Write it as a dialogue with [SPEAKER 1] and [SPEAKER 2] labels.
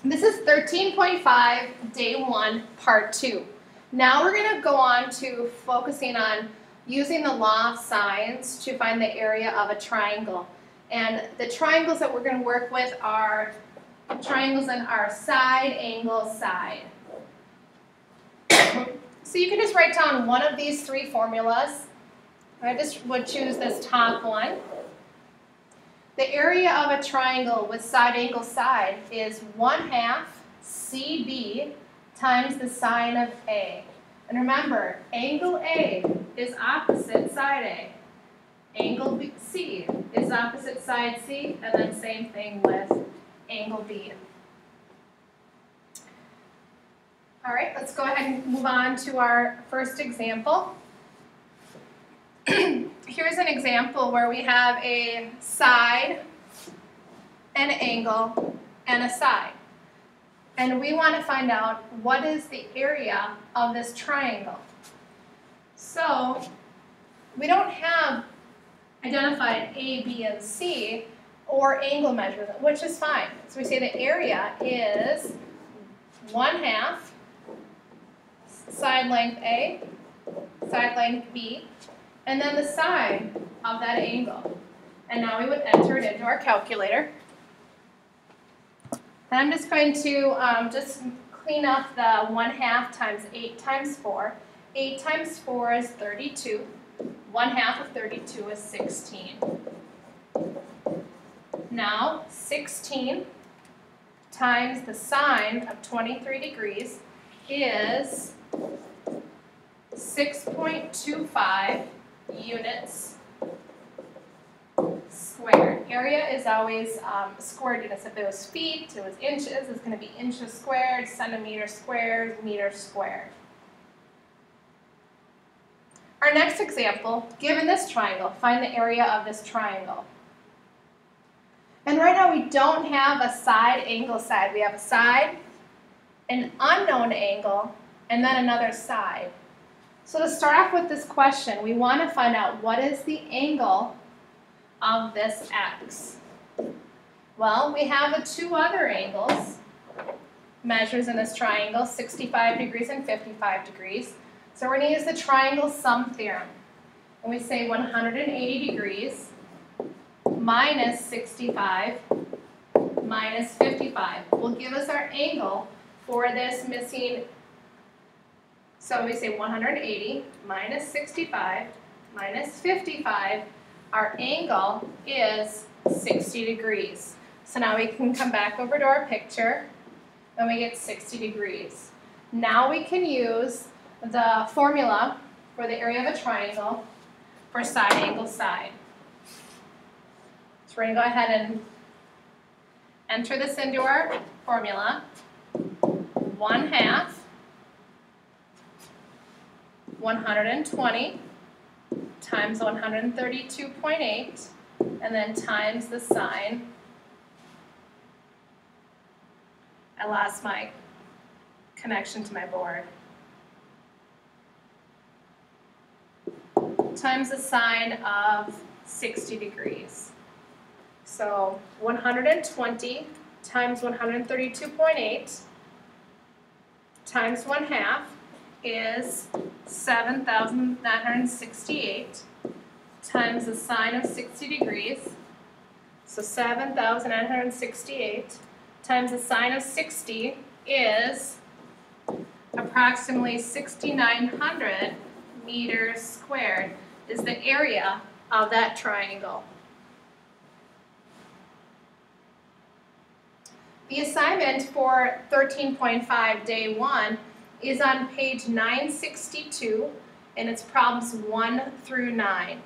[SPEAKER 1] This is 13.5, day 1, part 2. Now we're going to go on to focusing on using the law of sines to find the area of a triangle. And the triangles that we're going to work with are triangles in our side, angle, side. So you can just write down one of these three formulas. I just would choose this top one. The area of a triangle with side, angle, side is 1/2 CB times the sine of A. And remember, angle A is opposite side A. Angle C is opposite side C, and then same thing with angle B. All right, let's go ahead and move on to our first example. Here's an example where we have a side, an angle, and a side. And we want to find out what is the area of this triangle. So we don't have identified A, B, and C or angle measurement, which is fine. So we say the area is 1/2 side length A, side length B, and then the side of that angle. And now we would enter it into our calculator. And I'm just going to just clean up the 1/2 times 8 times 4. 8 times 4 is 32. 1/2 of 32 is 16. Now 16 times the sine of 23 degrees is 6.25 units squared. Area is always squared units. If it was feet, it was inches, it's going to be inches squared, centimeters squared, meters squared. Our next example, given this triangle, find the area of this triangle. And right now we don't have a side, angle, side. We have a side, an unknown angle, and then another side. So to start off with this question, we want to find out what is the angle of this x. Well, we have the two other angles, measures in this triangle, 65 degrees and 55 degrees. So we're going to use the triangle sum theorem. And we say 180 degrees minus 65 minus 55 will give us our angle for this missing. So we say 180 minus 65 minus 55. Our angle is 60 degrees. So now we can come back over to our picture and we get 60 degrees. Now we can use the formula for the area of a triangle for side, angle, side. So we're going to go ahead and enter this into our formula. 1/2 120 times 132.8, and then times the sine. I lost my connection to my board. Times the sine of 60 degrees. So 120 times 132.8 times 1/2 is 7,968 times the sine of 60 degrees. So 7,968 times the sine of 60 is approximately 6,900 meters squared is the area of that triangle. The assignment for 13.5 day 1 is on page 962, and it's problems 1 through 9.